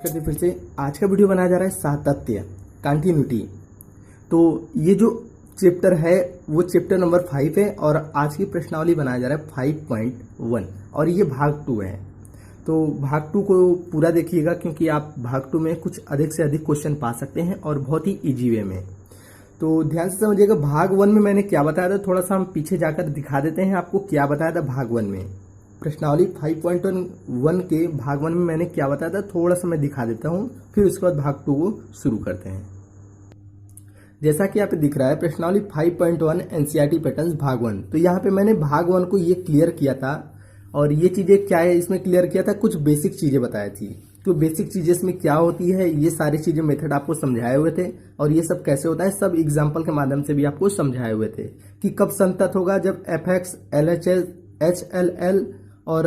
करते फिर से आज का वीडियो बनाया जा रहा है सातत्य कंटिन्यूटी। तो ये जो चैप्टर है वो चैप्टर नंबर 5 है और आज की प्रश्नावली बनाया जा रहा है 5.1 और ये भाग 2 है। तो भाग 2 को पूरा देखिएगा क्योंकि आप भाग 2 में कुछ अधिक से अधिक क्वेश्चन पा सकते हैं और बहुत ही इजी वे में। तो ध्यान से समझिएगा, भाग 1 में मैंने क्या बताया था, थोड़ा सा हम पीछे जाकर दिखा देते हैं आपको क्या बताया था भाग 1 में। प्रश्नावली 5.1 के भाग 1 में मैंने क्या बताया था थोड़ा सा मैं दिखा देता हूं, फिर उसके बाद भाग 2 को शुरू करते हैं। जैसा कि यहाँ पे दिख रहा है प्रश्नावली 5.1 एनसीईआरटी पैटर्न्स भाग 1। तो यहाँ पे मैंने भाग 1 को ये क्लियर किया था और ये चीजें क्या है इसमें क्लियर किया था, कुछ बेसिक चीजें बताई थी। तो बेसिक चीजें इसमें क्या होती है, ये सारी चीजें मेथड आपको समझाए हुए थे और ये सब कैसे होता है सब एग्जाम्पल के माध्यम से भी आपको समझाए हुए थे कि कब संतत होगा, जब एफएक्स, एलएचएस, एचएलएल और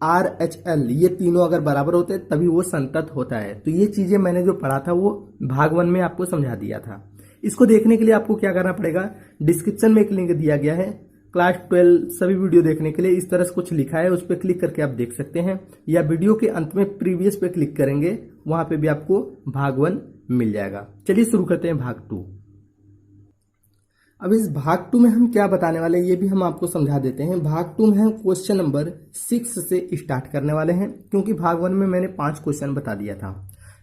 आरएचएल ये तीनों अगर बराबर होते हैं तभी वो संतत होता है। तो ये चीजें मैंने जो पढ़ा था वो भाग 1 में आपको समझा दिया था। इसको देखने के लिए आपको क्या करना पड़ेगा, डिस्क्रिप्शन में एक लिंक दिया गया है क्लास 12 सभी वीडियो देखने के लिए, इस तरह से कुछ लिखा है, उस पर क्लिक करके आप देख सकते हैं, या वीडियो के अंत में प्रीवियस पे क्लिक करेंगे वहां पे भी आपको भाग 1 मिल जाएगा। चलिए शुरू करते हैं भाग 2। अब इस भाग 2 में हम क्या बताने वाले हैं ये भी हम आपको समझा देते हैं। भाग 2 में हम क्वेश्चन नंबर 6 से स्टार्ट करने वाले हैं क्योंकि भाग 1 में मैंने 5 क्वेश्चन बता दिया था।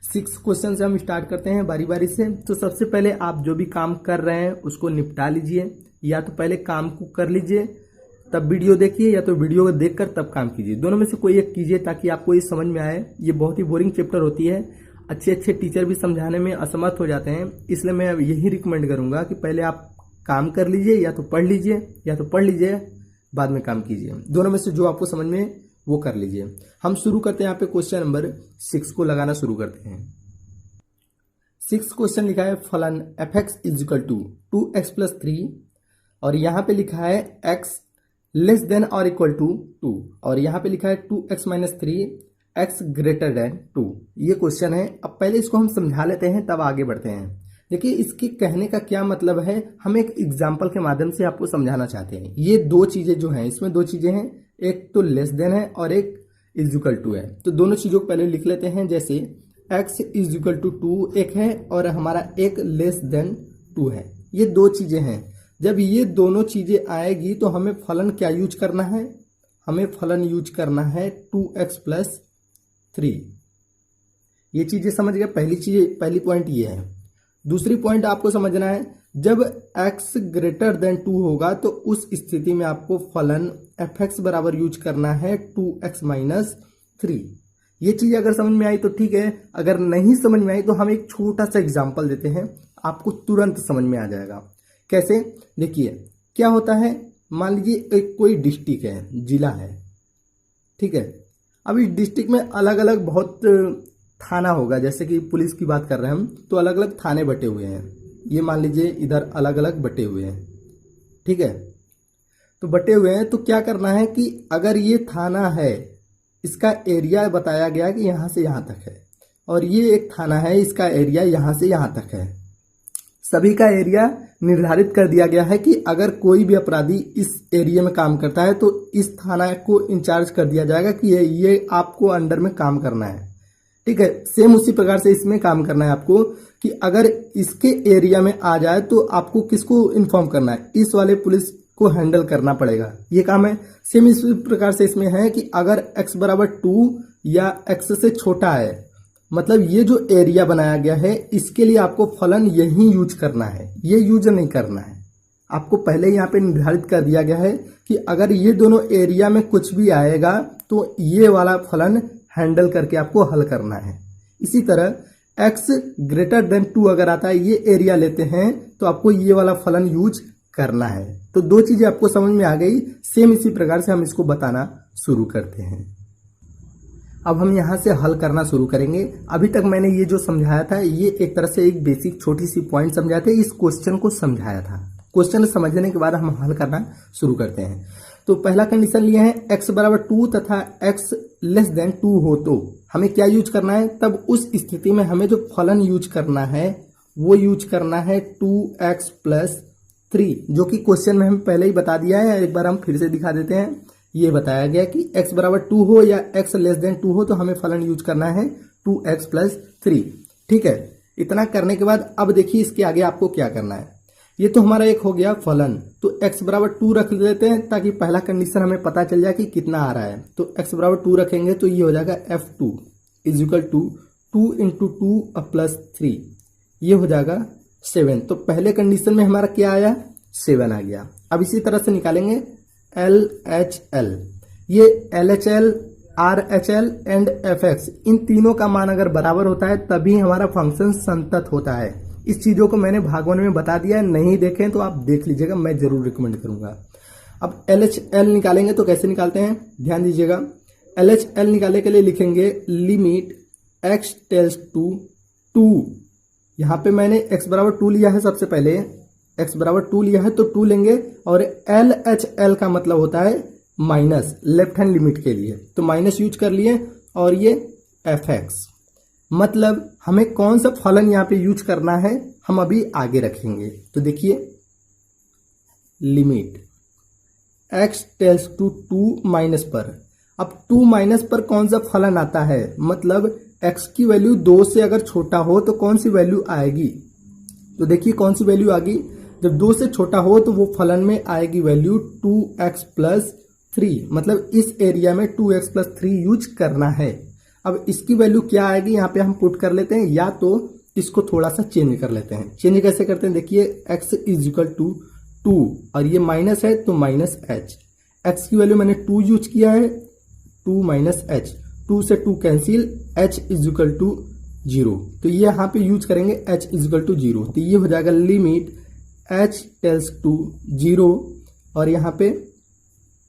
6 क्वेश्चन से हम स्टार्ट करते हैं बारी बारी से। तो सबसे पहले आप जो भी काम कर रहे हैं उसको निपटा लीजिए, या तो पहले काम को कर लीजिए तब वीडियो देखिए, या तो वीडियो को देखकर तब काम कीजिए। दोनों में से कोई एक कीजिए ताकि आपको ये समझ में आए। ये बहुत ही बोरिंग चैप्टर होती है, अच्छे अच्छे टीचर भी समझाने में असमर्थ हो जाते हैं, इसलिए मैं यही रिकमेंड करूंगा कि पहले आप काम कर लीजिए, या तो पढ़ लीजिए बाद में काम कीजिए। दोनों में से जो आपको समझ में वो कर लीजिए। हम शुरू करते हैं यहाँ पे क्वेश्चन नंबर 6 को लगाना शुरू करते हैं। 6 क्वेश्चन लिखा है फलन fx is equal to 2x plus 3 और यहाँ पे लिखा है x लेस देन और इक्वल टू 2 और यहाँ पे लिखा है 2x minus 3 x greater then 2। ये क्वेश्चन है। अब पहले इसको हम समझा लेते हैं तब आगे बढ़ते हैं। देखिए इसके कहने का क्या मतलब है, हम एक एग्जाम्पल के माध्यम से आपको समझाना चाहते हैं। ये दो चीजें जो हैं, इसमें दो चीजें हैं, एक तो लेस देन है और एक इजिकल टू है। तो दोनों चीजों को पहले लिख लेते हैं। जैसे x इजिकल टू 2 एक है और हमारा एक लेस देन 2 है। ये दो चीजें हैं। जब ये दोनों चीजें आएगी तो हमें फलन क्या यूज करना है, हमें फलन यूज करना है 2x प्लस 3। ये चीजें समझ गए। पहली पॉइंट ये है। दूसरी पॉइंट आपको समझना है, जब x ग्रेटर देन 2 होगा तो उस स्थिति में आपको फलन fx बराबर यूज करना है 2x माइनस 3। ये चीज अगर समझ में आई तो ठीक है, अगर नहीं समझ में आई तो हम एक छोटा सा एग्जांपल देते हैं, आपको तुरंत समझ में आ जाएगा। कैसे, देखिए क्या होता है, मान लीजिए एक कोई डिस्ट्रिक्ट है, जिला है, ठीक है। अब इस डिस्ट्रिक्ट में अलग अलग बहुत थाना होगा, जैसे कि पुलिस की बात कर रहे हैं हम, तो अलग अलग थाने बटे हुए हैं। ये मान लीजिए इधर अलग अलग बटे हुए हैं, ठीक है। तो बटे हुए हैं तो क्या करना है कि अगर ये थाना है, इसका एरिया बताया गया कि यहां से यहां तक है, और ये एक थाना है, इसका एरिया यहां से यहां तक है। सभी का एरिया निर्धारित कर दिया गया है कि अगर कोई भी अपराधी इस एरिया में काम करता है तो इस थाना को इंचार्ज कर दिया जाएगा कि ये आपको अंडर में काम करना है, ठीक है। सेम उसी प्रकार से इसमें काम करना है आपको कि अगर इसके एरिया में आ जाए तो आपको किसको इन्फॉर्म करना है, इस वाले पुलिस को हैंडल करना पड़ेगा, ये काम है। सेम इसी प्रकार से इसमें है कि अगर x बराबर 2 या x से छोटा है, मतलब ये जो एरिया बनाया गया है इसके लिए आपको फलन यही यूज करना है, ये यूज नहीं करना है। आपको पहले यहाँ पे निर्धारित कर दिया गया है कि अगर ये दोनों एरिया में कुछ भी आएगा तो ये वाला फलन हैंडल करके आपको हल करना है। इसी तरह x ग्रेटर देन 2 अगर आता है, ये एरिया लेते हैं तो आपको ये वाला फलन यूज करना है। तो दो चीजें आपको समझ में आ गई। सेम इसी प्रकार से हम इसको बताना शुरू करते हैं। अब हम यहां से हल करना शुरू करेंगे। अभी तक मैंने ये जो समझाया था ये एक तरह से एक बेसिक छोटी सी पॉइंट समझाए थे, इस क्वेश्चन को समझाया था। क्वेश्चन समझने के बाद हम हल करना शुरू करते हैं। तो पहला कंडीशन लिए हैं x बराबर 2 तथा x लेस देन 2 हो तो हमें क्या यूज करना है, तब उस स्थिति में हमें जो फलन यूज करना है वो यूज करना है 2x प्लस 3, जो कि क्वेश्चन में हम पहले ही बता दिया है। एक बार हम फिर से दिखा देते हैं। ये बताया गया कि x बराबर 2 हो या x लेस देन 2 हो तो हमें फलन यूज करना है 2x प्लस 3। ठीक है, इतना करने के बाद अब देखिए इसके आगे आपको क्या करना है। ये तो हमारा एक हो गया फलन, तो x बराबर 2 रख देते हैं ताकि पहला कंडीशन हमें पता चल जाए कि कितना आ रहा है। तो x बराबर 2 रखेंगे तो ये हो जाएगा f2 is equal to 2 into 2 plus 3, ये हो जाएगा 7। तो पहले कंडीशन में हमारा क्या आया, 7 आ गया। अब इसी तरह से निकालेंगे LHL, ये LHL, RHL एंड FX, इन तीनों का मान अगर बराबर होता है तभी हमारा फंक्शन संतत होता है। इस चीज़ों को मैंने भाग 1 में बता दिया है, नहीं देखें तो आप देख लीजिएगा, मैं जरूर रिकमेंड करूंगा। अब LHL निकालेंगे तो कैसे निकालते हैं, ध्यान दीजिएगा। LHL निकालने के लिए लिखेंगे लिमिट x टेल्स टू 2। यहाँ पे मैंने x बराबर 2 लिया है, सबसे पहले x बराबर 2 लिया है तो 2 लेंगे, और LHL का मतलब होता है माइनस, लेफ्ट हैंड लिमिट के लिए, तो माइनस यूज कर लिए। और ये fx, मतलब हमें कौन सा फलन यहाँ पे यूज करना है हम अभी आगे रखेंगे। तो देखिए limit x tends to 2 minus पर, अब 2 माइनस पर कौन सा फलन आता है, मतलब x की वैल्यू 2 से अगर छोटा हो तो कौन सी वैल्यू आएगी। तो देखिए कौन सी वैल्यू आ गई, जब 2 से छोटा हो तो वो फलन में आएगी वैल्यू 2x प्लस 3, मतलब इस एरिया में 2x प्लस 3 यूज करना है। अब इसकी वैल्यू क्या आएगी यहाँ पे हम पुट कर लेते हैं, या तो इसको थोड़ा सा चेंज कर लेते हैं। चेंज कैसे करते हैं, देखिए x इज इक्वल टू 2 और ये माइनस है तो माइनस h, x की वैल्यू मैंने 2 यूज किया है, 2 माइनस h, 2 से 2 cancel, h is equal to 0, तो ये यहाँ पे यूज करेंगे h इज इक्वल टू 0, तो ये हो जाएगा लिमिट h टेल्स टू 0, और यहाँ पे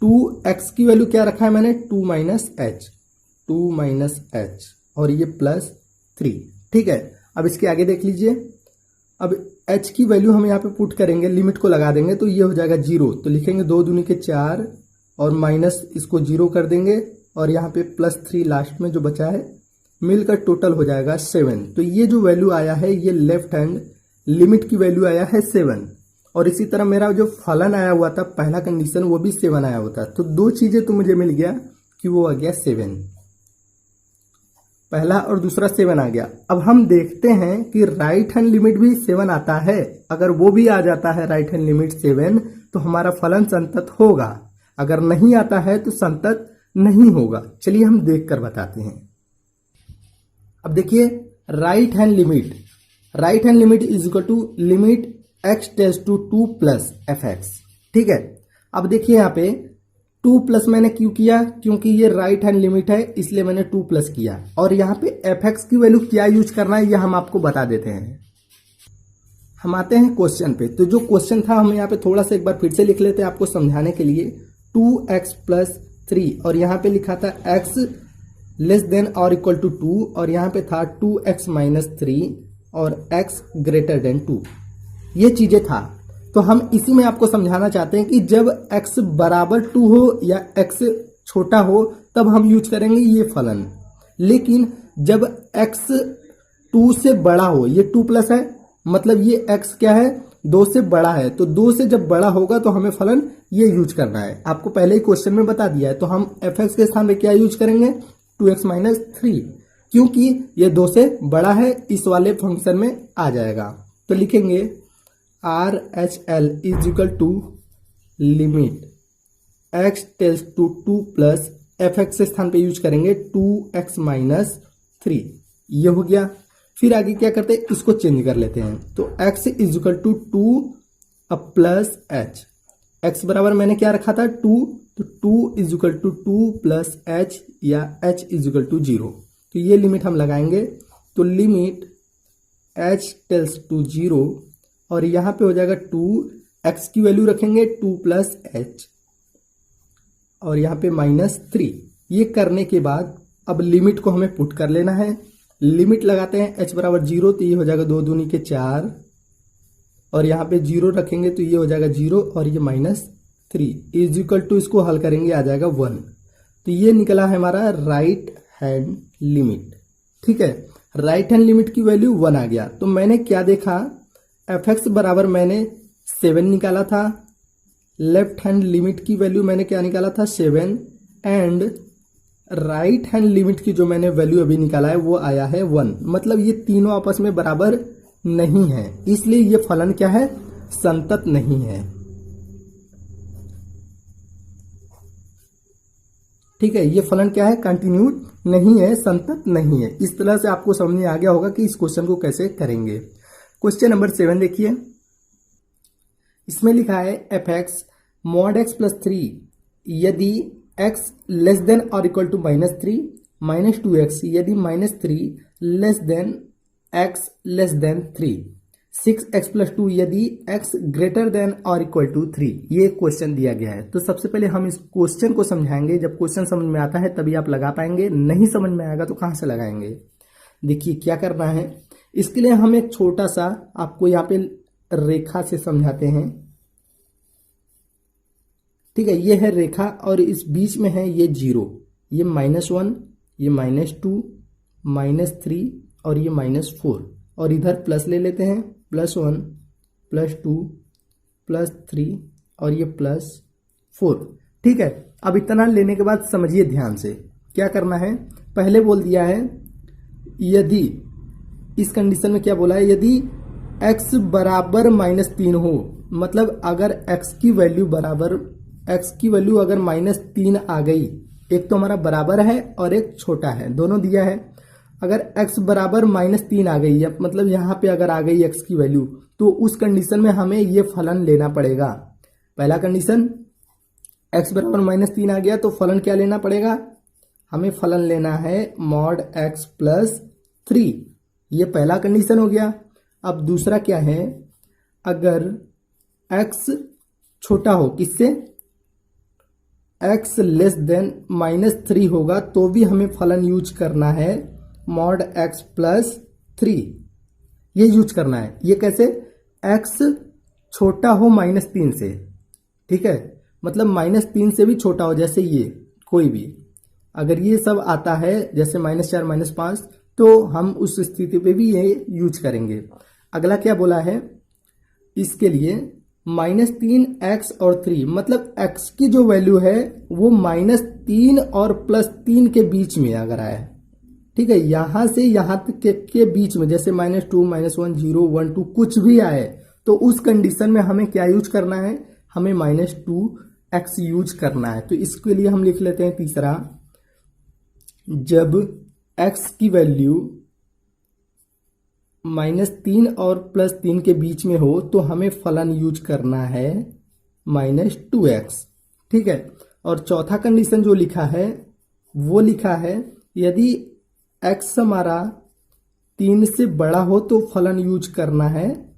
2x की वैल्यू क्या रखा है मैंने, 2 माइनस h, और ये प्लस 3। ठीक है, अब इसके आगे देख लीजिए, अब h की वैल्यू हम यहाँ पे पुट करेंगे, लिमिट को लगा देंगे तो ये हो जाएगा 0, तो लिखेंगे 2 दूनी के 4 और माइनस इसको 0 कर देंगे, और यहाँ पे प्लस 3 लास्ट में जो बचा है, मिलकर टोटल हो जाएगा 7। तो ये जो वैल्यू आया है ये लेफ्ट हैंड लिमिट की वैल्यू आया है 7, और इसी तरह मेरा जो फलन आया हुआ था पहला कंडीशन वो भी 7 आया होता, तो 2 चीजें तो मुझे मिल गया कि वो आ गया 7, पहला और दूसरा 7 आ गया। अब हम देखते हैं कि राइट हैंड लिमिट भी 7 आता है, अगर वो भी आ जाता है राइट हैंड लिमिट 7 तो हमारा फलन संतत होगा, अगर नहीं आता है तो संतत नहीं होगा। चलिए हम देख कर बताते हैं। अब देखिए right hand limit is equal to limit x tends to 2 plus fx। ठीक है, अब देखिए यहाँ पे 2 प्लस मैंने क्यों किया, क्योंकि ये राइट हैंड लिमिट है इसलिए मैंने 2 प्लस किया, और यहाँ पे fx की वैल्यू क्या यूज करना है यह हम आपको बता देते हैं। हम आते हैं क्वेश्चन पे, तो जो क्वेश्चन था हम यहाँ पे थोड़ा सा एक बार फिर से लिख लेते हैं आपको समझाने के लिए। 2x प्लस 3 और यहाँ पे लिखा था x लेस देन और इक्वल टू 2, और यहाँ पे था 2x माइनस 3 और x ग्रेटर देन 2, ये चीजें था। तो हम इसी में आपको समझाना चाहते हैं कि जब x बराबर 2 हो या x छोटा हो तब हम यूज करेंगे ये फलन, लेकिन जब x 2 से बड़ा हो, ये 2 प्लस है मतलब ये x क्या है 2 से बड़ा है, तो 2 से जब बड़ा होगा तो हमें फलन ये यूज करना है। आपको पहले ही क्वेश्चन में बता दिया है, तो हम fx के स्थान पे क्या यूज करेंगे 2x माइनस 3, क्योंकि ये 2 से बड़ा है, इस वाले फंक्शन में आ जाएगा। तो लिखेंगे RHL is equal to limit x tends to 2 plus fx के स्थान पे यूज करेंगे 2x माइनस 3, ये हो गया। फिर आगे क्या करते हैं, इसको चेंज कर लेते हैं, तो x is equal to 2 plus h, x बराबर मैंने क्या रखा था 2, तो 2 is equal to 2 plus h या h इज इक्वल टू 0, तो ये लिमिट हम लगाएंगे, तो लिमिट h टेल्स टू 0, और यहां पे हो जाएगा 2, x की वैल्यू रखेंगे 2 प्लस h और यहाँ पे माइनस 3। ये करने के बाद अब लिमिट को हमें पुट कर लेना है, लिमिट लगाते हैं h बराबर 0, तो ये हो जाएगा 2 दूनी के 4, और यहाँ पे 0 रखेंगे तो ये हो जाएगा 0 और ये माइनस 3 इज इक्वल टू, इसको हल करेंगे आ जाएगा 1, तो ये निकला है हमारा राइट हैंड लिमिट। ठीक है, राइट हैंड लिमिट की वैल्यू 1 आ गया। तो मैंने क्या देखा, fx बराबर मैंने 7 निकाला था, लेफ्ट हैंड लिमिट की वैल्यू मैंने क्या निकाला था 7, एंड राइट हैंड लिमिट की जो मैंने वैल्यू अभी निकाला है वो आया है 1, मतलब ये तीनों आपस में बराबर नहीं है, इसलिए ये फलन क्या है, संतत नहीं है। ठीक है, ये फलन क्या है, कंटिन्यूड नहीं है, संतत नहीं है। इस तरह से आपको समझ में आ गया होगा कि इस क्वेश्चन को कैसे करेंगे। क्वेश्चन नंबर 7 देखिए, इसमें लिखा है f x mod x plus 3 यदि x लेस देन और इक्वल टू -3 -2x यदि -3 less than x less then 3 6x plus 2 यदि x ग्रेटर देन और इक्वल टू 3। ये क्वेश्चन दिया गया है। तो सबसे पहले हम इस क्वेश्चन को समझाएंगे। जब क्वेश्चन समझ में आता है तभी आप लगा पाएंगे, नहीं समझ में आएगा तो कहाँ से लगाएंगे। देखिए क्या करना है, इसके लिए हम एक छोटा सा आपको यहाँ पे रेखा से समझाते हैं। ठीक है, ये है रेखा और इस बीच में है ये 0, ये -1, ये -2, -3 और ये -4 और इधर प्लस ले लेते हैं, +1 +2 +3 और ये +4। ठीक है, अब इतना लेने के बाद समझिए ध्यान से क्या करना है। पहले बोल दिया है यदि, इस कंडीशन में क्या बोला है, यदि x बराबर -3 हो, मतलब अगर x की वैल्यू अगर -3 आ गई, एक तो हमारा बराबर है और एक छोटा है, दोनों दिया है। अगर x बराबर -3 आ गई, मतलब यहाँ पे अगर आ गई x की वैल्यू, तो उस कंडीशन में हमें ये फलन लेना पड़ेगा। पहला कंडीशन x बराबर -3 आ गया तो फलन क्या लेना पड़ेगा, हमें फलन लेना है मॉड x प्लस 3। ये पहला कंडीशन हो गया। अब दूसरा क्या है, अगर x छोटा हो, किससे, x लेस देन -3 होगा तो भी हमें फलन यूज करना है मॉड x प्लस 3। ये यूज करना है। ये कैसे, x छोटा हो -3 से, ठीक है, मतलब -3 से भी छोटा हो, जैसे ये कोई भी, अगर ये सब आता है जैसे -4 -5 तो हम उस स्थिति पे भी ये यूज करेंगे। अगला क्या बोला है, इसके लिए -3x और 3, मतलब x की जो वैल्यू है वो -3 और +3 के बीच में अगर आया, ठीक है, यहां से यहां तक के बीच में, जैसे -2 -1 0 1 2 कुछ भी आए, तो उस कंडीशन में हमें क्या यूज करना है, हमें -2x यूज करना है। तो इसके लिए हम लिख लेते हैं तीसरा, जब x की वैल्यू -3 और +3 के बीच में हो तो हमें फलन यूज करना है -2x। ठीक है, और चौथा कंडीशन जो लिखा है वो लिखा है यदि x हमारा 3 से बड़ा हो तो फलन यूज करना है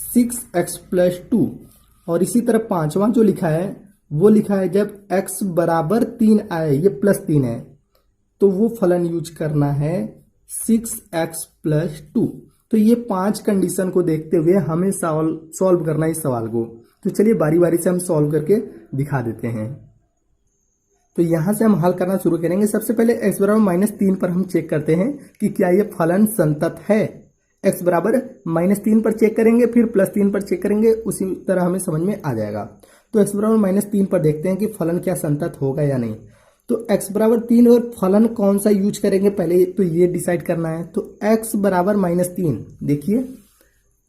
6x प्लस 2। और इसी तरह पांचवा जो लिखा है वो लिखा है जब x बराबर 3 आए, ये +3 है, तो वो फलन यूज करना है 6x प्लस 2। तो ये 5 कंडीशन को देखते हुए हमें सॉल्व करना है इस सवाल को। तो चलिए बारी बारी से हम सॉल्व करके दिखा देते हैं। तो यहां से हम हल करना शुरू करेंगे। सबसे पहले x बराबर -3 पर हम चेक करते हैं कि क्या ये फलन संतत है। x बराबर -3 पर चेक करेंगे, फिर +3 पर चेक करेंगे, उसी तरह हमें समझ में आ जाएगा। तो x बराबर -3 पर देखते हैं कि फलन क्या संतत होगा या नहीं। तो x बराबर 3 और फलन कौन सा यूज करेंगे पहले तो ये डिसाइड करना है। तो x बराबर -3, देखिए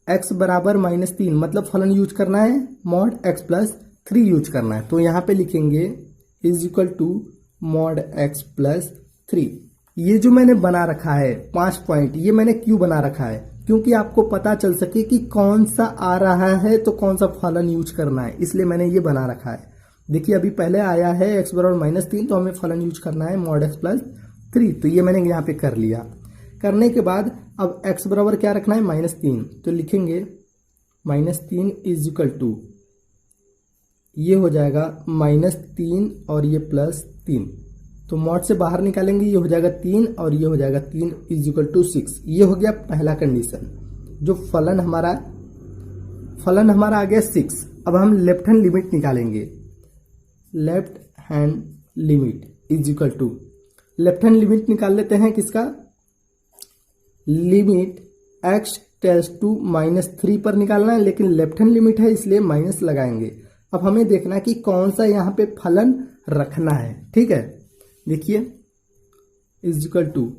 x बराबर -3 मतलब फलन यूज करना है मॉड x प्लस 3 यूज करना है। तो यहाँ पे लिखेंगे is equal to mod x plus 3। ये जो मैंने बना रखा है 5 पॉइंट, ये मैंने क्यों बना रखा है, क्योंकि आपको पता चल सके कि कौन सा आ रहा है तो कौन सा फलन यूज करना है, इसलिए मैंने ये बना रखा है। देखिए अभी पहले आया है x बराबर -3 तो हमें फलन यूज करना है मॉड x प्लस 3, तो ये मैंने यहाँ पे कर लिया। करने के बाद अब x बराबर क्या रखना है -3, तो लिखेंगे -3 इज इक्वल टू, ये हो जाएगा -3 और ये +3, तो मॉड से बाहर निकालेंगे, ये हो जाएगा 3 और ये हो जाएगा 3 इज इक्वल टू 6। ये हो गया पहला कंडीशन। जो फलन हमारा आ गया 6। अब हम लेफ्ट हैंड लिमिट निकालेंगे। Left hand limit is equal to, left hand limit निकाल लेते हैं किसका, लिमिट x टेल्स टू -3 पर निकालना है, लेकिन लेफ्ट हैंड लिमिट है इसलिए माइनस लगाएंगे। अब हमें देखना है कि कौन सा यहाँ पे फलन रखना है। ठीक है, देखिए is equal to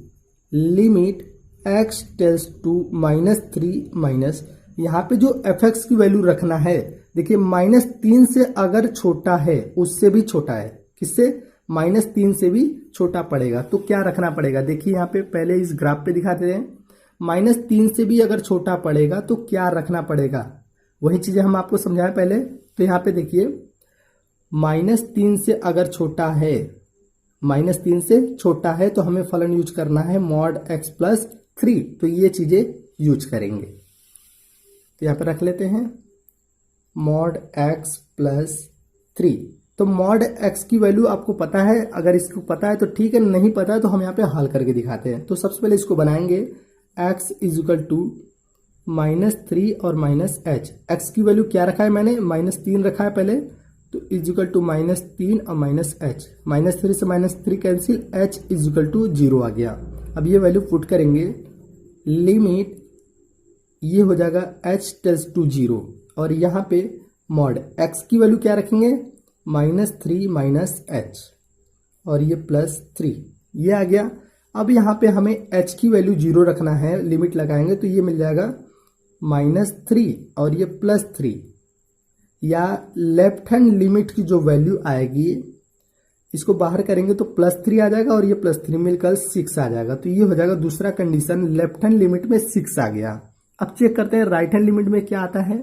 limit x tends to -3 minus, यहाँ पे जो fx की वैल्यू रखना है, देखिए -3 से अगर छोटा है उससे भी छोटा है, किससे? -3 से भी छोटा पड़ेगा, तो क्या रखना पड़ेगा? देखिए यहाँ पे पहले इस ग्राफ पे दिखाते हैं, -3 से भी अगर छोटा पड़ेगा तो क्या रखना पड़ेगा, वही चीजें हम आपको समझाएं पहले। तो यहाँ पे देखिए -3 से अगर छोटा है, -3 से छोटा है तो हमें फलन यूज करना है मॉड x प्लस 3, तो ये चीजें यूज करेंगे। तो यहाँ पे रख लेते हैं मॉड x प्लस 3। तो मॉड x की वैल्यू आपको पता है, अगर इसको पता है तो ठीक है, नहीं पता है तो हम यहाँ पे हल करके दिखाते हैं। तो सबसे पहले इसको बनाएंगे x इज इक्वल टू -3 और -h। x की वैल्यू क्या रखा है मैंने? -3 रखा है पहले, तो इज इक्वल टू -3 और -h, -3 से -3 cancel, h is equal to 0 आ गया। अब ये वैल्यू पुट करेंगे, लिमिट ये हो जाएगा h टेल्स टू 0, और यहाँ पे मॉड x की वैल्यू क्या रखेंगे? -3 माइनस h, और ये +3, ये आ गया। अब यहाँ पे हमें h की वैल्यू 0 रखना है, लिमिट लगाएंगे तो ये मिल जाएगा -3 और ये +3, या लेफ्ट हैंड लिमिट की जो वैल्यू आएगी इसको बाहर करेंगे तो +3 आ जाएगा, और ये +3 मिलकर 6 आ जाएगा। तो ये हो जाएगा दूसरा कंडीशन, लेफ्ट हैंड लिमिट में 6 आ गया। अब चेक करते हैं राइट हैंड लिमिट में क्या आता है।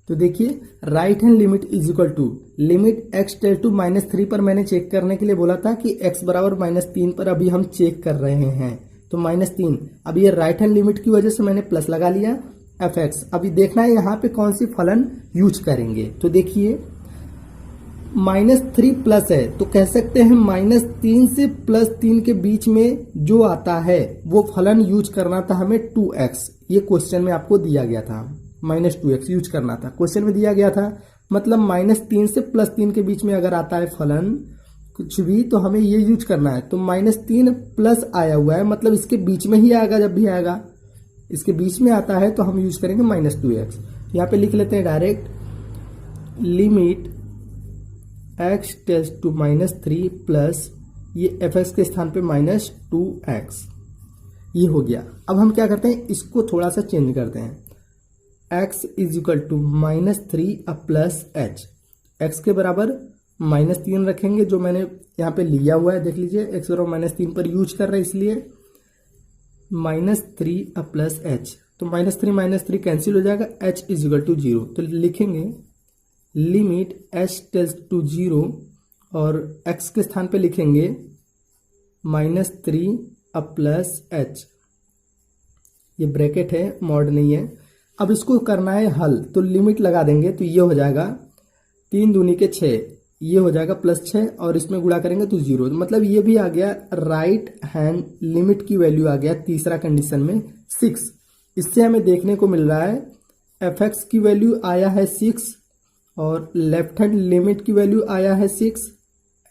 तो देखिए right hand limit is equal to limit x tends to -3 पर मैंने चेक करने के लिए बोला था कि x बराबर -3 पर अभी हम चेक कर रहे हैं, तो -3। अब ये राइट हैंड लिमिट की वजह से मैंने प्लस लगा लिया fx। अभी देखना है यहाँ पे कौन सी फलन यूज करेंगे। तो देखिए -3 प्लस है, तो कह सकते हैं -3 से +3 के बीच में जो आता है वो फलन यूज करना था हमें 2x। ये क्वेश्चन में आपको दिया गया था, -2x यूज करना था, क्वेश्चन में दिया गया था। मतलब -3 से +3 के बीच में अगर आता है फलन कुछ भी तो हमें ये यूज करना है। तो -3 प्लस आया हुआ है, मतलब इसके बीच में ही आएगा, जब भी आएगा इसके बीच में आता है तो हम यूज करेंगे -2x। यहाँ पे लिख लेते हैं direct limit x tends to -3 plus ये fx के स्थान पे -2x, ये हो गया। अब हम क्या करते हैं, इसको थोड़ा सा चेंज करते हैं, x is equal to -3 plus h, x के बराबर -3 रखेंगे जो मैंने यहाँ पे लिया हुआ है, देख लीजिए x बराबर -3 पर यूज कर रहे हैं इसलिए -3 प्लस h, तो -3 कैंसिल हो जाएगा, h इज इक्वल टू 0। तो लिखेंगे लिमिट h टेल्स टू 0 और x के स्थान पे लिखेंगे -3 प्लस h, ये ब्रैकेट है, मॉड नहीं है। अब इसको करना है हल, तो लिमिट लगा देंगे तो ये हो जाएगा 3 दूनी के 6, ये हो जाएगा +6 और इसमें गुणा करेंगे तो 0, मतलब ये भी आ गया राइट हैंड लिमिट की वैल्यू आ गया तीसरा कंडीशन में 6। इससे हमें देखने को मिल रहा है fx की वैल्यू आया है 6 और लेफ्ट हैंड लिमिट की वैल्यू आया है 6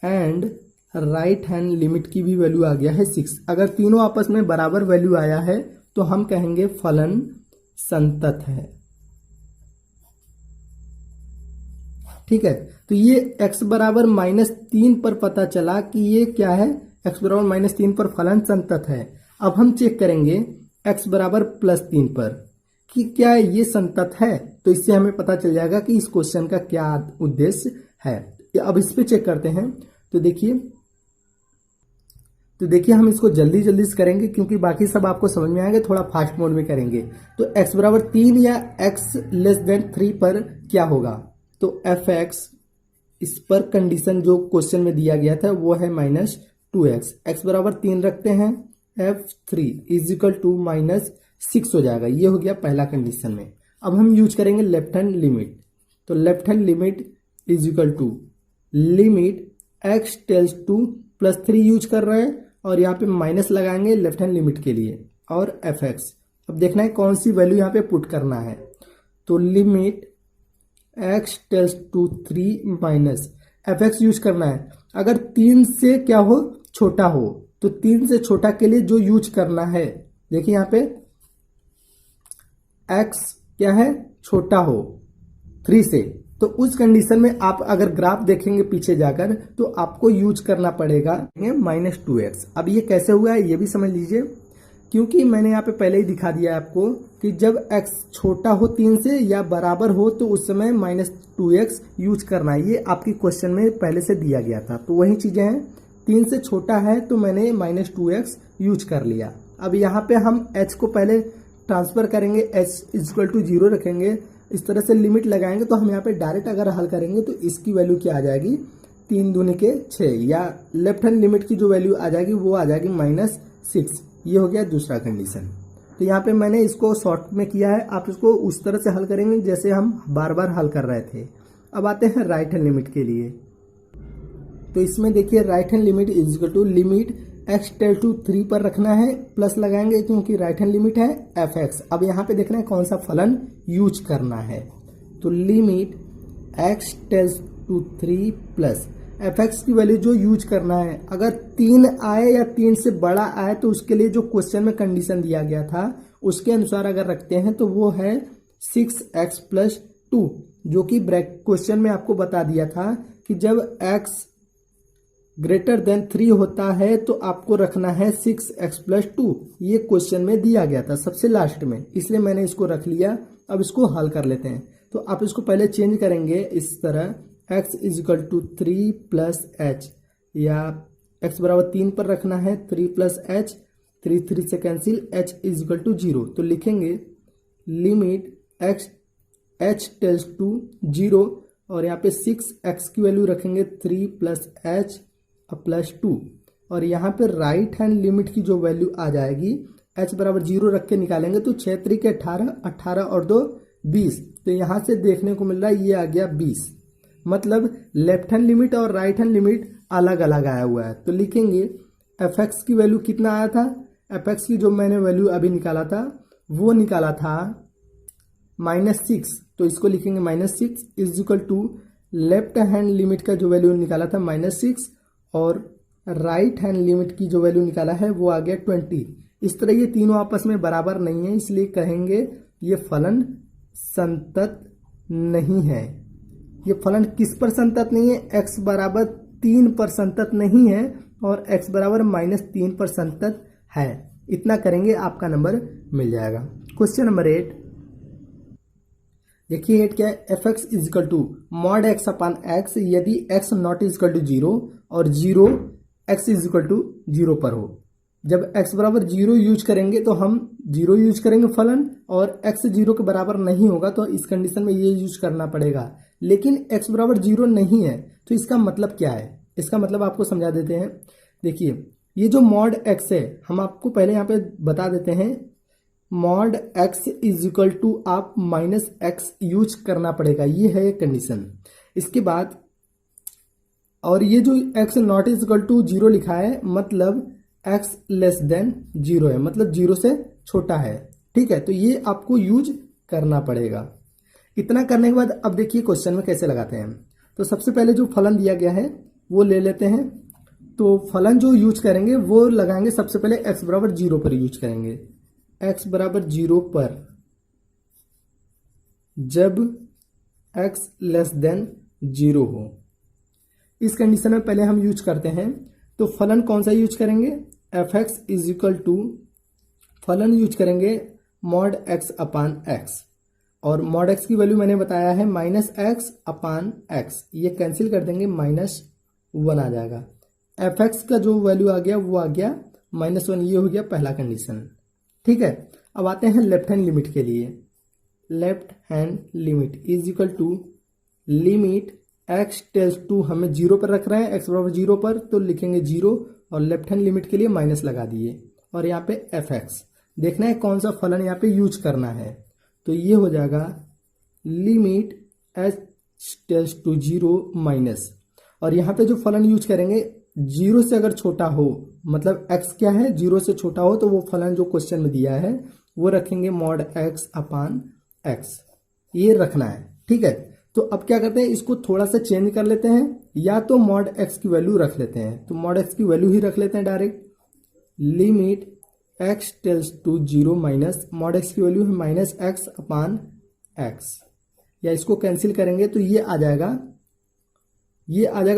एंड राइट हैंड लिमिट की भी वैल्यू आ गया है 6। अगर तीनों आपस में बराबर वैल्यू आया है तो हम कहेंगे फलन संतत है, ठीक है। तो ये x बराबर -3 पर पता चला कि ये क्या है, x बराबर -3 पर फलन संतत है। अब हम चेक करेंगे x बराबर +3 पर कि क्या ये संतत है, तो इससे हमें पता चल जाएगा कि इस क्वेश्चन का क्या उद्देश्य है। अब इस पे चेक करते हैं। तो देखिए हम इसको जल्दी जल्दी से करेंगे क्योंकि बाकी सब आपको समझ में आएंगे, थोड़ा फास्ट मोड में करेंगे। तो x बराबर 3 या x लेस देन 3 पर क्या होगा, तो fx इस पर कंडीशन जो क्वेश्चन में दिया गया था वो है -2x, x बराबर 3 रखते हैं, f3 इज इक्वल टू -6 हो जाएगा, ये हो गया पहला कंडीशन में। अब हम यूज करेंगे लेफ्ट हैंड लिमिट, तो left hand limit is equal to limit x tends to +3 use कर रहे हैं और यहाँ पे माइनस लगाएंगे लेफ्ट हैंड लिमिट के लिए और fx। अब देखना है कौन सी वैल्यू यहाँ पे पुट करना है, तो limit x tends to 3 minus fx use करना है। अगर 3 से क्या हो, छोटा हो, तो 3 से छोटा के लिए जो यूज करना है, देखिए यहाँ पे x क्या है, छोटा हो 3 से, तो उस कंडीशन में आप अगर ग्राफ देखेंगे पीछे जाकर तो आपको यूज करना पड़ेगा -2x। अब ये कैसे हुआ है ये भी समझ लीजिए, क्योंकि मैंने यहाँ पे पहले ही दिखा दिया है आपको कि जब x छोटा हो 3 से या बराबर हो तो उस समय -2x यूज करना है। ये आपकी क्वेश्चन में पहले से दिया गया था, तो वही चीजें हैं। 3 से छोटा है तो मैंने -2x यूज कर लिया। अब यहाँ पे हम h को पहले ट्रांसफर करेंगे, h = 0 रखेंगे, इस तरह से लिमिट लगाएंगे तो हम यहाँ पे डायरेक्ट अगर हल करेंगे तो इसकी वैल्यू क्या आ जाएगी, 3 दूनी के 6, या लेफ्ट हैंड लिमिट की जो वैल्यू आ जाएगी वो आ जाएगी -6। ये हो गया दूसरा कंडीशन। तो यहाँ पे मैंने इसको शॉर्ट में किया है, आप इसको उस तरह से हल करेंगे जैसे हम बार बार हल कर रहे थे। अब आते हैं राइट हैंड लिमिट के लिए। तो इसमें देखिए right hand limit = limit x टेल टू 3 पर रखना है, प्लस लगाएंगे क्योंकि राइट हैंड लिमिट है fx। अब यहाँ पे देखना है कौन सा फलन यूज करना है, तो limit x tends to 3 plus fx की वैल्यू जो यूज करना है, अगर 3 आए या 3 से बड़ा आए तो उसके लिए जो क्वेश्चन में कंडीशन दिया गया था उसके अनुसार अगर रखते हैं तो वो है 6x + 2, जो कि क्वेश्चन में आपको बता दिया था कि जब x > 3 होता है तो आपको रखना है 6x + 2। ये क्वेश्चन में दिया गया था सबसे लास्ट में, इसलिए मैंने इसको रख लिया। अब इसको हल कर लेते हैं। तो आप इसको पहले चेंज करेंगे इस तरह, x = 3 + h, या x = 3 पर रखना है, 3 + h, 3 से कैंसिल, h = 0। तो लिखेंगे लिमिट h टेल्स टू 0, और यहाँ पे 6x की वैल्यू रखेंगे 3 + h + 2, और यहाँ पे राइट हैंड लिमिट की जो वैल्यू आ जाएगी h = 0 रख के निकालेंगे तो 6 × 3 = 18, 18 और 2 20। तो यहाँ से देखने को मिल रहा है ये आ गया 20, मतलब लेफ्ट हैंड लिमिट और राइट हैंड लिमिट अलग अलग आया हुआ है। तो लिखेंगे fx की वैल्यू कितना आया था, fx की जो मैंने वैल्यू अभी निकाला था वो निकाला था -6, तो इसको लिखेंगे -6 = लेफ्ट हैंड लिमिट का जो वैल्यू निकाला था -6, और राइट हैंड लिमिट की जो वैल्यू निकाला है वो आ गया 20। इस तरह ये तीनों आपस में बराबर नहीं है, इसलिए कहेंगे ये फलन संतत नहीं है। ये फलन किस पर संतत नहीं है, x = 3 पर संतत नहीं है और x = -3 पर संतत है। इतना करेंगे आपका नंबर मिल जाएगा। क्वेश्चन नंबर 8 देखिए, 8 क्या है, fx = mod x/x यदि x ≠ 0 और 0 x = 0 पर हो। जब x = 0 यूज करेंगे तो हम 0 यूज करेंगे फलन, और x 0 के बराबर नहीं होगा तो इस कंडीशन में ये यूज करना पड़ेगा। लेकिन x = 0 नहीं है, तो इसका मतलब क्या है, इसका मतलब आपको समझा देते हैं। देखिए ये जो mod x है, हम आपको पहले यहाँ पे बता देते हैं, mod x = आप -x यूज करना पड़ेगा, ये है कंडीशन। इसके बाद और ये जो x ≠ 0 लिखा है मतलब x < 0 है, मतलब 0 से छोटा है। ठीक है, तो ये आपको यूज करना पड़ेगा। इतना करने के बाद अब देखिए क्वेश्चन में कैसे लगाते हैं। तो सबसे पहले जो फलन दिया गया है वो ले लेते हैं। तो फलन जो यूज करेंगे वो लगाएंगे, सबसे पहले x = 0 पर यूज करेंगे। x = 0 पर जब x < 0 हो, इस कंडीशन में पहले हम यूज करते हैं। तो फलन कौन सा यूज करेंगे, fx = फलन यूज करेंगे mod x/x, और mod x की वैल्यू मैंने बताया है -x/x, ये कैंसिल कर देंगे, -1 आ जाएगा। fx का जो वैल्यू आ गया वो आ गया -1, ये हो गया पहला कंडीशन। ठीक है, अब आते हैं लेफ्ट हैंड लिमिट के लिए। Left hand limit = limit x tends to, हमें 0 पर रख रहे हैं, x = 0 पर, तो लिखेंगे 0 और लेफ्ट हैंड लिमिट के लिए माइनस लगा दिए, और यहाँ पे fx देखना है कौन सा फलन यहाँ पे यूज करना है। तो ये हो जाएगा limit h tends to 0 minus, और यहाँ पे जो फलन यूज करेंगे 0 से अगर छोटा हो, मतलब x क्या है 0 से छोटा हो, तो वो फलन जो क्वेश्चन में दिया है वो रखेंगे mod x/x, ये रखना है। ठीक है, तो अब क्या करते हैं, इसको थोड़ा सा चेंज कर लेते हैं, या तो mod x की वैल्यू रख लेते हैं। तो mod x की वैल्यू ही रख लेते हैं direct, limit x tends to 0 minus, mod x की वैल्यू है -x/x, या इसको कैंसिल करेंगे तो ये आ जाएगा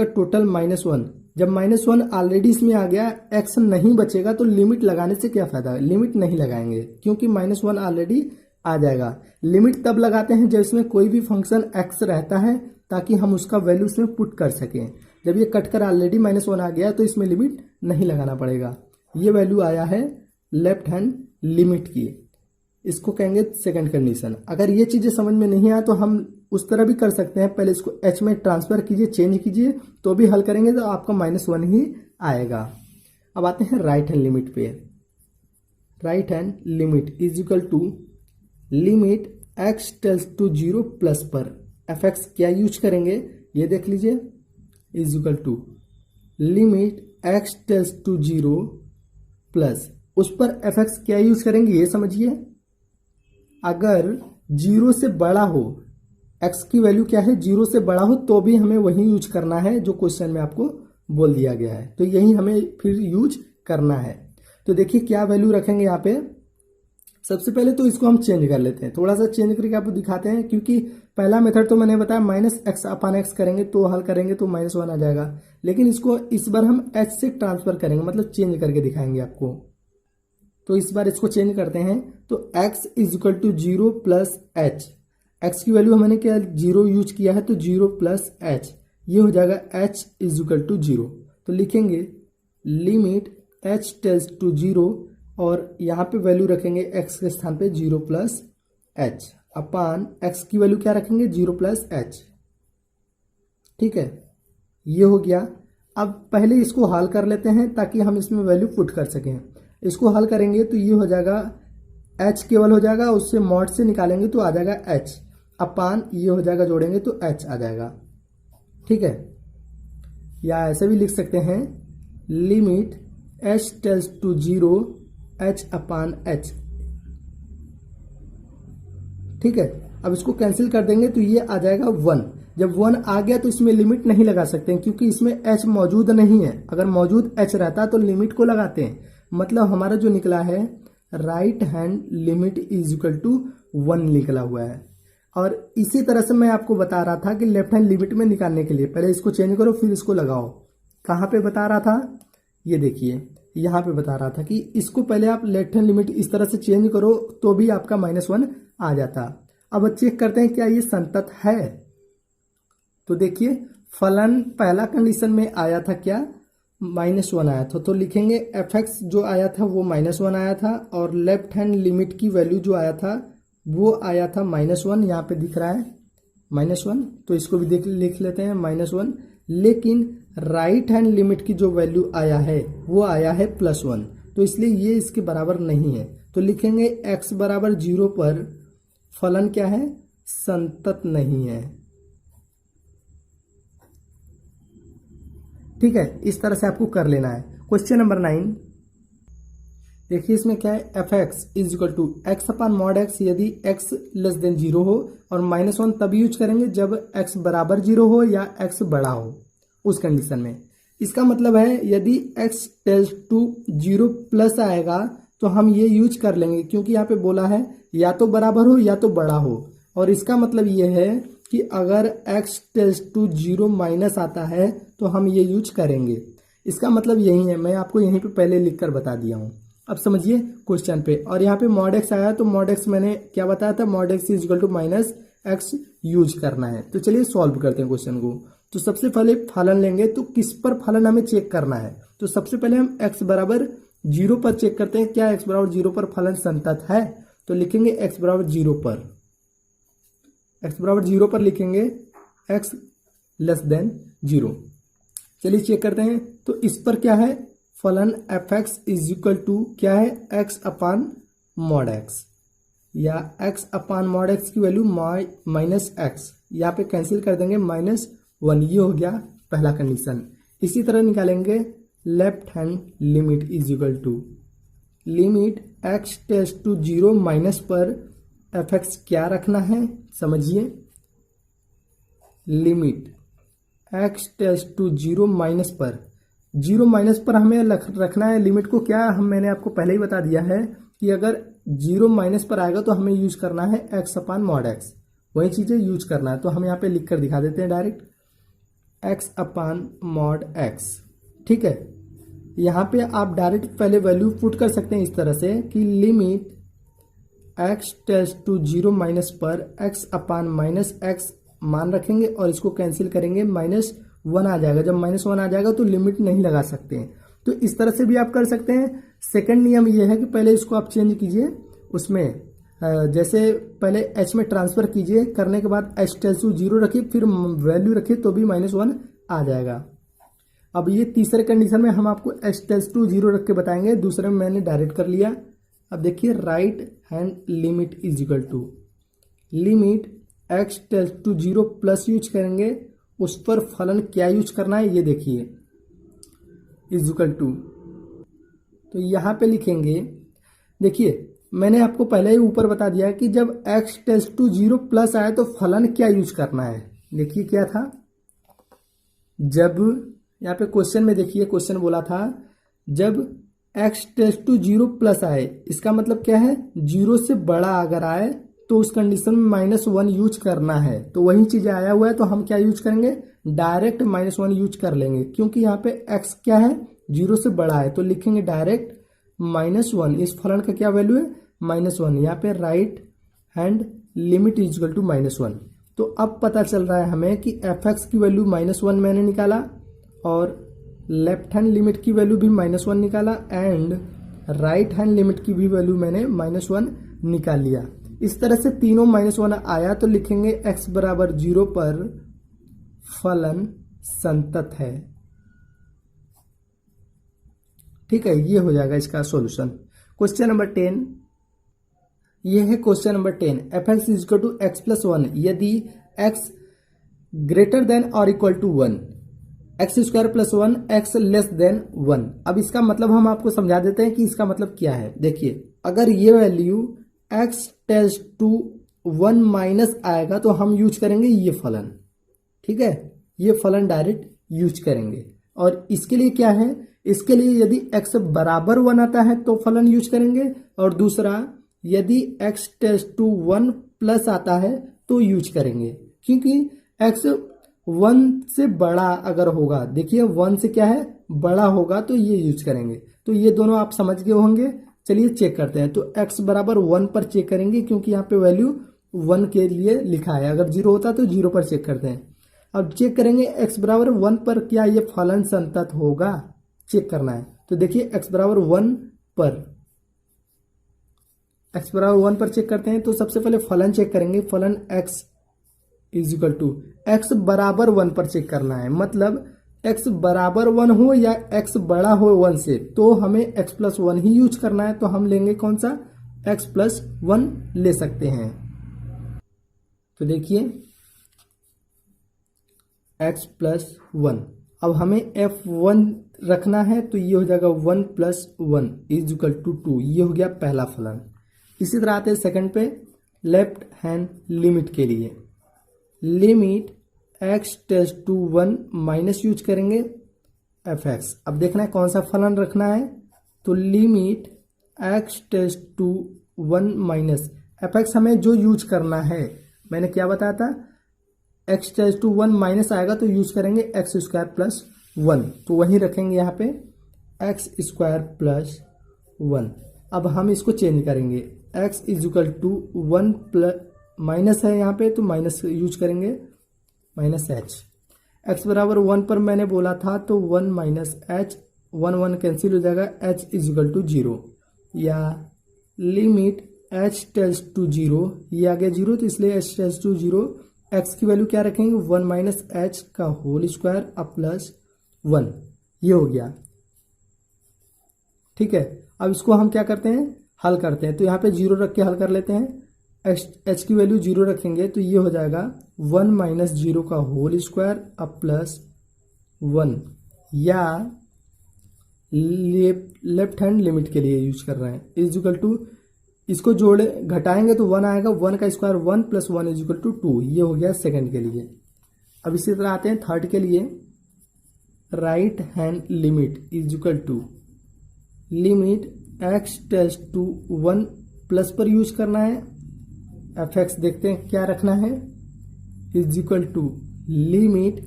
टोटल -1। जब -1 ऑलरेडी इसमें आ गया, एक्स नहीं बचेगा, तो लिमिट लगाने से क्या फायदा है, लिमिट नहीं लगाएंगे क्योंकि -1 ऑलरेडी आ जाएगा। लिमिट तब लगाते हैं जब इसमें कोई भी फंक्शन एक्स रहता है ताकि हम उसका वैल्यू इसमें पुट कर सकें। जब ये कट कर ऑलरेडी -1 आ गया तो इसमें लिमिट नहीं लगाना पड़ेगा। ये वैल्यू आया है लेफ्ट हैंड लिमिट की, इसको कहेंगे सेकंड कंडीशन। अगर ये चीजें समझ में नहीं आया तो हम उस तरह भी कर सकते हैं, पहले इसको एच में ट्रांसफर कीजिए, चेंज कीजिए, तो भी हल करेंगे तो आपका -1 ही आएगा। अब आते हैं राइट हैंड लिमिट पे। Right hand limit is equal to limit x tends to 0 plus पर एफ एक्स क्या यूज करेंगे ये देख लीजिए, is equal to limit x tends to 0 plus उस पर एफ एक्स क्या यूज करेंगे ये समझिए। अगर 0 से बड़ा हो, x की वैल्यू क्या है 0 से बड़ा हो, तो भी हमें वही यूज करना है जो क्वेश्चन में आपको बोल दिया गया है, तो यही हमें फिर यूज करना है। तो देखिए क्या वैल्यू रखेंगे यहाँ पे। सबसे पहले तो इसको हम चेंज कर लेते हैं, थोड़ा सा चेंज करके आपको दिखाते हैं, क्योंकि पहला मेथड तो मैंने बताया -x/x करेंगे तो हल करेंगे तो -1 आ जाएगा, लेकिन इसको इस बार हम h से ट्रांसफर करेंगे, मतलब चेंज करके दिखाएंगे आपको। तो इस बार इसको चेंज करते हैं, तो x is equal to 0 plus h, x की वैल्यू हमने क्या 0 यूज किया है तो 0 प्लस h, ये हो जाएगा h इज इक्वल टू 0। तो लिखेंगे लिमिट h टेल्स टू 0 और यहाँ पे वैल्यू रखेंगे x के स्थान पे 0 प्लस h अपान x की वैल्यू क्या रखेंगे 0 प्लस h। ठीक है, ये हो गया। अब पहले इसको हल कर लेते हैं ताकि हम इसमें वैल्यू पुट कर सकें। इसको हल करेंगे तो ये हो जाएगा h केवल हो जाएगा, उससे मॉड से निकालेंगे तो आ जाएगा h अपान ये हो जाएगा जोड़ेंगे तो h आ जाएगा। ठीक है, या ऐसे भी लिख सकते हैं limit h tends to 0 h upon h। ठीक है, अब इसको कैंसिल कर देंगे तो ये आ जाएगा 1। जब 1 आ गया तो इसमें लिमिट नहीं लगा सकते हैं क्योंकि इसमें h मौजूद नहीं है। अगर मौजूद h रहता तो लिमिट को लगाते हैं, मतलब हमारा जो निकला है right hand limit is equal to 1 निकला हुआ है। और इसी तरह से मैं आपको बता रहा था कि लेफ्ट हैंड लिमिट में निकालने के लिए पहले इसको चेंज करो फिर इसको लगाओ। कहाँ पे बता रहा था, ये देखिए यहाँ पे बता रहा था कि इसको पहले आप लेफ्ट हैंड लिमिट इस तरह से चेंज करो तो भी आपका -1 आ जाता। अब चेक करते हैं क्या ये संतत है। तो देखिए फलन पहला कंडीशन में आया था क्या -1 आया था, तो लिखेंगे fx जो आया था वो -1 आया था और लेफ्ट हैंड लिमिट की वैल्यू जो आया था वो आया था -1, यहाँ पे दिख रहा है -1, तो इसको भी लिख लेते हैं -1। लेकिन राइट हैंड लिमिट की जो वैल्यू आया है वो आया है +1, तो इसलिए ये इसके बराबर नहीं है। तो लिखेंगे x बराबर 0 पर फलन क्या है, संतत नहीं है। ठीक है, इस तरह से आपको कर लेना है। क्वेश्चन नंबर 9 देखिए, इसमें क्या है fx is equal to x upon mod x यदि x लेस देन 0 हो, और -1 तब यूज करेंगे जब x बराबर 0 हो या x बड़ा हो, उस कंडीशन में। इसका मतलब है यदि x टेल्स टू 0 प्लस आएगा तो हम ये यूज कर लेंगे, क्योंकि यहाँ पे बोला है या तो बराबर हो या तो बड़ा हो। और इसका मतलब ये है कि अगर x टेल्स टू 0 माइनस आता है तो हम ये यूज करेंगे। इसका मतलब यही है, मैं आपको यहीं पे पहले लिखकर बता दिया हूँ। अब समझिए क्वेश्चन पे, और यहाँ पे मॉड x आया तो मॉड x मैंने क्या बताया था, mod x is equal to -x use करना है। तो चलिए सॉल्व करते हैं क्वेश्चन को। तो सबसे पहले फलन लेंगे, तो किस पर फलन हमें चेक करना है, तो सबसे पहले हम x बराबर 0 पर चेक करते हैं, क्या x बराबर 0 पर फलन संतत है। तो लिखेंगे x बराबर 0 पर, x बराबर 0 पर लिखेंगे x लेस देन 0। चलिए चेक करते हैं, तो इस पर क्या है फलन fx इज इक्वल टू क्या है x अपान मॉड x, या x अपान मॉड x की वैल्यू -x, यहाँ पे कैंसिल कर देंगे -1, ये हो गया पहला कंडीशन। इसी तरह निकालेंगे left hand limit is equal to limit x tends to 0 minus पर fx क्या रखना है, समझिए limit x tends to 0 minus पर, 0 माइनस पर हमें रखना है लिमिट को। क्या मैंने आपको पहले ही बता दिया है कि अगर 0 माइनस पर आएगा तो हमें यूज करना है x अपान मॉड x। वही चीज़ें यूज करना है। तो हम यहाँ पे लिख कर दिखा देते हैं डायरेक्ट, x अपान मॉड x। ठीक है, यहाँ पे आप डायरेक्ट पहले वैल्यू पुट कर सकते हैं इस तरह से कि limit x tends to 0 minus पर x अपान माइनस x मान रखेंगे और इसको कैंसिल करेंगे, -1 आ जाएगा। जब -1 आ जाएगा तो लिमिट नहीं लगा सकते हैं। तो इस तरह से भी आप कर सकते हैं। सेकंड नियम ये है कि पहले इसको आप चेंज कीजिए, उसमें जैसे पहले h में ट्रांसफर कीजिए, करने के बाद h टेल्स टू 0 रखिए, फिर वैल्यू रखिए तो भी -1 आ जाएगा। अब ये तीसरे कंडीशन में हम आपको h टेल्स टू 0 रख के बताएंगे, दूसरे में मैंने डायरेक्ट कर लिया। अब देखिए right hand limit is equal to limit x tends to 0 plus use करेंगे, उस पर फलन क्या यूज करना है ये देखिए, इज इक्वल टू। तो यहाँ पे लिखेंगे, देखिए मैंने आपको पहले ही ऊपर बता दिया कि जब x टेल्स टू 0 प्लस आए तो फलन क्या यूज करना है। देखिए क्या था, जब यहाँ पे क्वेश्चन में देखिए, क्वेश्चन बोला था जब x टेल्स टू 0 प्लस आए, इसका मतलब क्या है, 0 से बड़ा अगर आए तो उस कंडीशन में -1 यूज करना है। तो वही चीज आया हुआ है, तो हम क्या यूज करेंगे, डायरेक्ट -1 यूज कर लेंगे, क्योंकि यहाँ पे x क्या है, 0 से बड़ा है, तो लिखेंगे डायरेक्ट -1। इस फलन का क्या वैल्यू है, -1। यहाँ पे right hand limit is equal to -1। तो अब पता चल रहा है हमें कि f(x) की वैल्यू -1 मैंने निकाला और लेफ्ट हैंड लिमिट की वैल्यू भी -1 निकाला एंड राइट हैंड लिमिट की भी वैल्यू मैंने -1 निकाल लिया। इस तरह से तीनों -1 आया तो लिखेंगे x बराबर 0 पर फलन संतत है। ठीक है, ये हो जाएगा इसका सॉल्यूशन। क्वेश्चन नंबर 10, ये है question number 10। f(x) is equal to x plus 1 यदि x ग्रेटर देन और equal to 1, x square plus 1 x less than 1। अब इसका मतलब हम आपको समझा देते हैं कि इसका मतलब क्या है। देखिए अगर ये value x tends to 1 minus आएगा तो हम यूज करेंगे ये फलन। ठीक है, ये फलन डायरेक्ट यूज करेंगे। और इसके लिए क्या है, इसके लिए यदि x बराबर 1 आता है तो फलन यूज करेंगे, और दूसरा यदि x टेल्स टू 1 प्लस आता है तो यूज करेंगे, क्योंकि x 1 से बड़ा अगर होगा, देखिए 1 से क्या है, बड़ा होगा तो ये यूज करेंगे। तो ये दोनों आप समझ गए होंगे। चलिए चेक करते हैं। तो x बराबर 1 पर चेक करेंगे, क्योंकि यहाँ पे वैल्यू 1 के लिए लिखा है, अगर 0 होता तो 0 पर चेक करते हैं। अब चेक करेंगे x बराबर 1 पर क्या ये फलन संतत होगा, चेक करना है। तो देखिए x बराबर 1 पर, x बराबर 1 पर चेक करते हैं। तो सबसे पहले फलन चेक करेंगे, फलन x is equal to x बराबर 1 पर चेक करना है, मतलब x बराबर 1 हो या x बड़ा हो 1 से, तो हमें x प्लस 1 ही यूज करना है। तो हम लेंगे कौन सा, x प्लस 1 ले सकते हैं। तो देखिए x प्लस 1, अब हमें f1 रखना है, तो ये हो जाएगा 1 प्लस 1 इज इक्वल टू 2। ये हो गया पहला फलन। इसी तरह आते हैं सेकंड पे, लेफ्ट हैंड लिमिट के लिए, limit x tends to 1 minus use करेंगे f(x). अब देखना है कौन सा फलन रखना है, तो limit x tends to 1 minus f(x) हमें जो यूज करना है, मैंने क्या बताया था, x टेल्स टू 1 माइनस आएगा तो यूज करेंगे x स्क्वायर प्लस 1, तो वही रखेंगे यहाँ पे x स्क्वायर प्लस 1। अब हम इसको चेंज करेंगे, x is equal to 1 plus minus है यहाँ पे, तो माइनस यूज करेंगे -h। x बराबर 1 पर मैंने बोला था, तो 1 माइनस h, 1 1 कैंसिल हो जाएगा, h इज इक्वल टू 0, या लिमिट h टेल्स टू 0, ये आ गया 0 तो इसलिए h टेल्स टू 0, x की वैल्यू क्या रखेंगे, 1 माइनस h का होल स्क्वायर अब प्लस 1, ये हो गया। ठीक है, अब इसको हम क्या करते हैं, हल करते हैं। तो यहाँ पे 0 रख के हल कर लेते हैं। h की वैल्यू 0 रखेंगे तो ये हो जाएगा 1 माइनस 0 का होल स्क्वायर अब प्लस 1, या लेफ्ट हैंड लिमिट के लिए यूज कर रहे हैं, इज इक्वल टू, इसको जोड़े घटाएंगे तो 1 आएगा, 1 का square 1 plus 1 is equal to 2। ये हो गया सेकंड के लिए। अब इसी तरह आते हैं थर्ड के लिए, right hand limit is equal to limit x tends to 1 plus पर यूज करना है एफ एक्स देखते हैं क्या रखना है, is equal to limit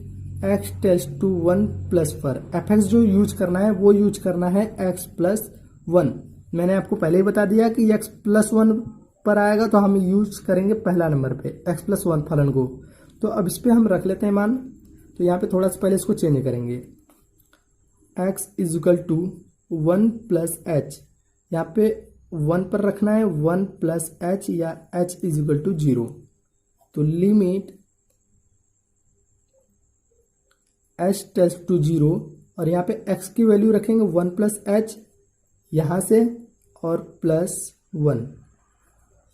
x tends to 1 plus पर। एफ एक्स जो यूज करना है वो यूज करना है एक्स प्लस 1। मैंने आपको पहले ही बता दिया कि एक्स प्लस 1 पर आएगा तो हम यूज करेंगे पहला नंबर पे एक्स प्लस 1 फलन को। तो अब इस पे हम रख लेते हैं मान। तो यहाँ पे थोड़ा सा पहले इसको चेंज करेंगे, x is equal to 1 plus h. यहाँ पे 1 पर रखना है 1 प्लस एच या एच इज इक्वल टू 0। तो लिमिट एच टेल्स टू 0 और यहाँ पे x की वैल्यू रखेंगे 1 प्लस एच यहाँ से और प्लस 1,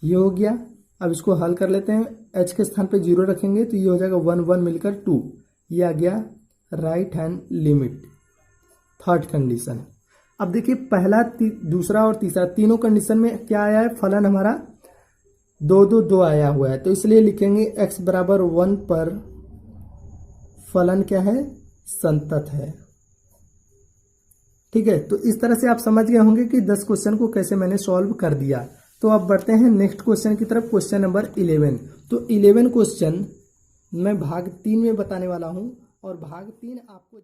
ये हो गया। अब इसको हल कर लेते हैं, h के स्थान पे 0 रखेंगे तो ये हो जाएगा 1 1 मिलकर 2, ये आ गया right hand limit, third condition. अब देखिए पहला दूसरा और तीसरा तीनों कंडीशन में क्या आया है, फलन हमारा 2 2 2 आया हुआ है। तो इसलिए लिखेंगे x बराबर 1 पर फलन क्या है, संतत है। ठीक है, तो इस तरह से आप समझ गए होंगे कि 10 क्वेश्चन को कैसे मैंने सॉल्व कर दिया। तो अब बढ़ते हैं नेक्स्ट क्वेश्चन की तरफ, क्वेश्चन नंबर 11। तो 11 क्वेश्चन मैं भाग 3 में बताने वाला हूं और भाग 3 आपको